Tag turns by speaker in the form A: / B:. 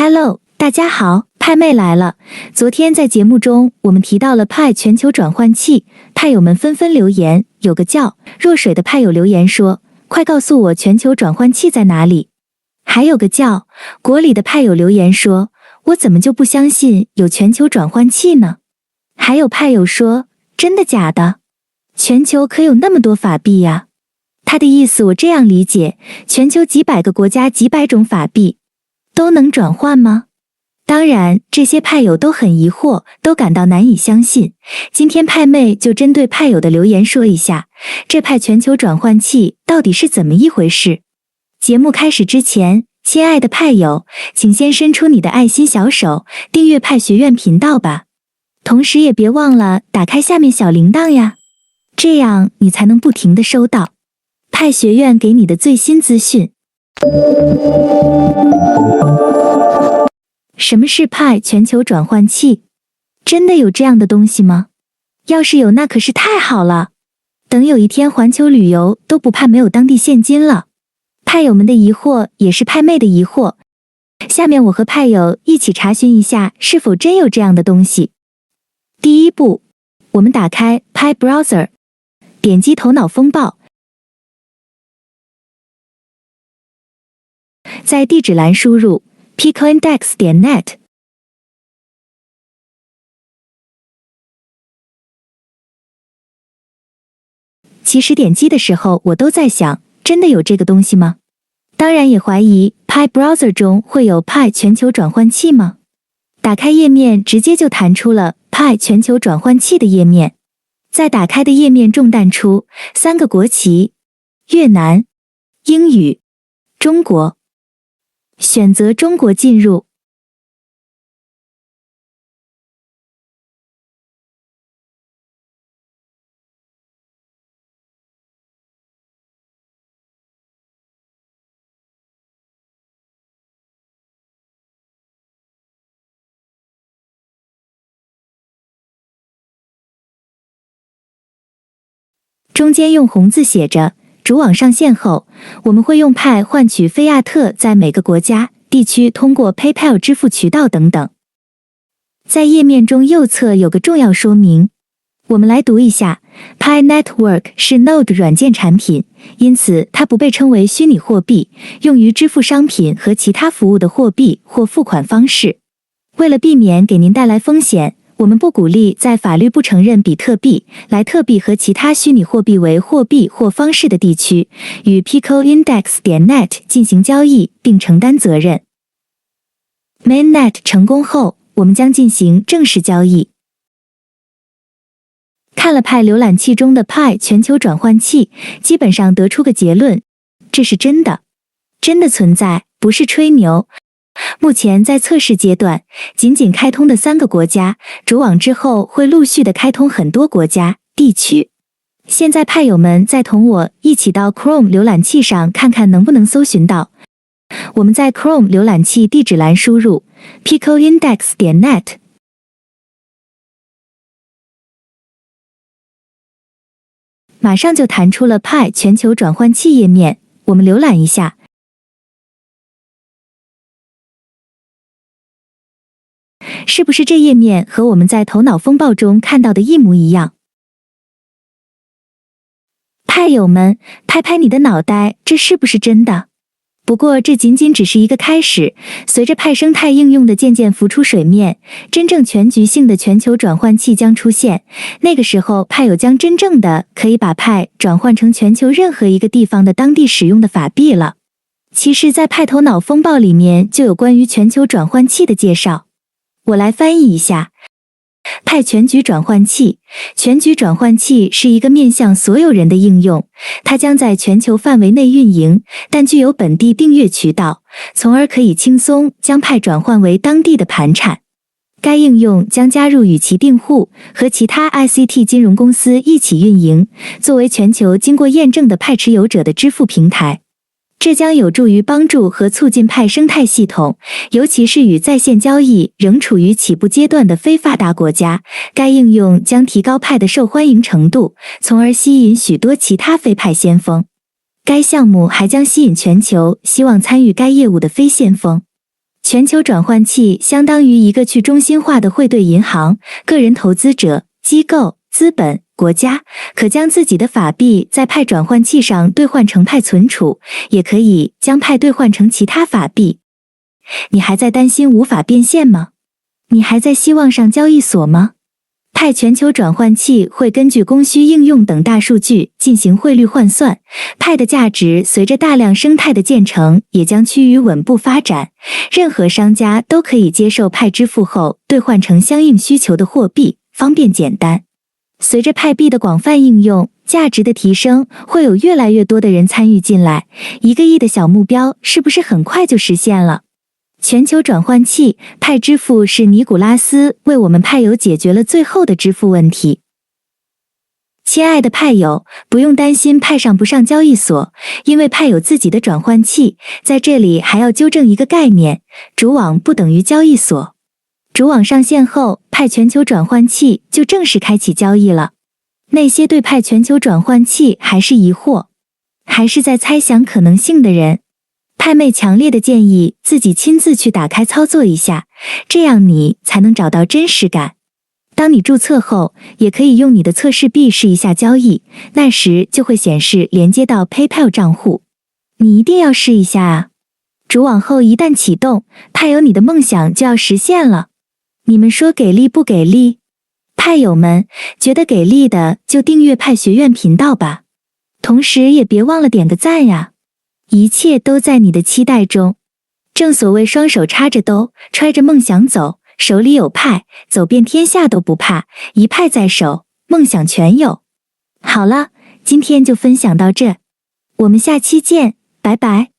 A: Hello， 大家好，派妹来了。昨天在节目中，我们提到了派全球转换器，派友们纷纷留言。有个叫若水的派友留言说：“快告诉我全球转换器在哪里？”还有个叫国里的派友留言说：“我怎么就不相信有全球转换器呢？”还有派友说：“真的假的？全球可有那么多法币呀？”他的意思我这样理解，全球几百个国家几百种法币都能转换吗？当然，这些派友都很疑惑，都感到难以相信。今天派妹就针对派友的留言说一下，这派全球转换器到底是怎么一回事。节目开始之前，亲爱的派友，请先伸出你的爱心小手，订阅派学院频道吧。同时也别忘了打开下面小铃铛呀，这样你才能不停地收到派学院给你的最新资讯。什么是派全球转换器？真的有这样的东西吗？要是有，那可是太好了。等有一天环球旅游都不怕没有当地现金了。派友们的疑惑也是派妹的疑惑。下面我和派友一起查询一下是否真有这样的东西。第一步，我们打开 Pi Browser， 点击头脑风暴，在地址栏输入 picoindex.net。 其实点击的时候我都在想，真的有这个东西吗？当然也怀疑 Pi Browser 中会有 Pi 全球转换器吗？打开页面直接就弹出了 Pi 全球转换器的页面。在打开的页面中弹出3个国旗：越南、英语、中国。选择中国进入。中间用红字写着主网上线后，我们会用派换取菲亚特，在每个国家地区通过 PayPal 支付渠道等等。在页面中右侧有个重要说明，我们来读一下。 Pi Network 是 Node 软件产品，因此它不被称为虚拟货币，用于支付商品和其他服务的货币或付款方式。为了避免给您带来风险，我们不鼓励在法律不承认比特币、莱特币和其他虚拟货币为货币或方式的地区与 picoindex.net 进行交易并承担责任。Mainnet 成功后，我们将进行正式交易。看了派浏览器中的 Pi 全球转换器，基本上得出个结论，这是真的，真的存在，不是吹牛。目前在测试阶段，仅仅开通的3个国家，主网之后会陆续的开通很多国家、地区。现在派友们再同我一起到 Chrome 浏览器上看看能不能搜寻到。我们在 Chrome 浏览器地址栏输入 picoindex.net， 马上就弹出了 Pi 全球转换器页面，我们浏览一下。是不是这页面和我们在头脑风暴中看到的一模一样？派友们，拍拍你的脑袋，这是不是真的？不过这仅仅只是一个开始，随着派生态应用的渐渐浮出水面，真正全局性的全球转换器将出现。那个时候，派友将真正的可以把派转换成全球任何一个地方的当地使用的法币了。其实，在派头脑风暴里面就有关于全球转换器的介绍。我来翻译一下。派全局转换器，全局转换器是一个面向所有人的应用，它将在全球范围内运营，但具有本地订阅渠道，从而可以轻松将派转换为当地的盘产。该应用将加入与其订户和其他 ICT 金融公司一起运营，作为全球经过验证的派持有者的支付平台。这将有助于帮助和促进派生态系统，尤其是与在线交易仍处于起步阶段的非发达国家。该应用将提高派的受欢迎程度，从而吸引许多其他非派先锋。该项目还将吸引全球希望参与该业务的非先锋。全球转换器相当于一个去中心化的汇兑银行，个人投资者、机构、资本、国家可将自己的法币在派转换器上兑换成派存储，也可以将派兑换成其他法币。你还在担心无法变现吗？你还在希望上交易所吗？派全球转换器会根据供需应用等大数据进行汇率换算，派的价值随着大量生态的建成也将趋于稳步发展，任何商家都可以接受派支付后兑换成相应需求的货币，方便简单。随着派币的广泛应用，价值的提升，会有越来越多的人参与进来，1个亿的小目标是不是很快就实现了？全球转换器派支付是尼古拉斯为我们派友解决了最后的支付问题。亲爱的派友，不用担心派上不上交易所，因为派有自己的转换器。在这里还要纠正一个概念，主网不等于交易所。主网上线后，派全球转换器就正式开启交易了。那些对派全球转换器还是疑惑，还是在猜想可能性的人，派妹强烈的建议自己亲自去打开操作一下，这样你才能找到真实感。当你注册后，也可以用你的测试币试一下交易，那时就会显示连接到 PayPal 账户。你一定要试一下啊！主网后一旦启动，派友你的梦想就要实现了。你们说给力不给力？派友们觉得给力的就订阅派学院频道吧，同时也别忘了点个赞呀！一切都在你的期待中。正所谓双手插着兜，揣着梦想走，手里有派，走遍天下都不怕，一派在手，梦想全有。好了，今天就分享到这，我们下期见，拜拜。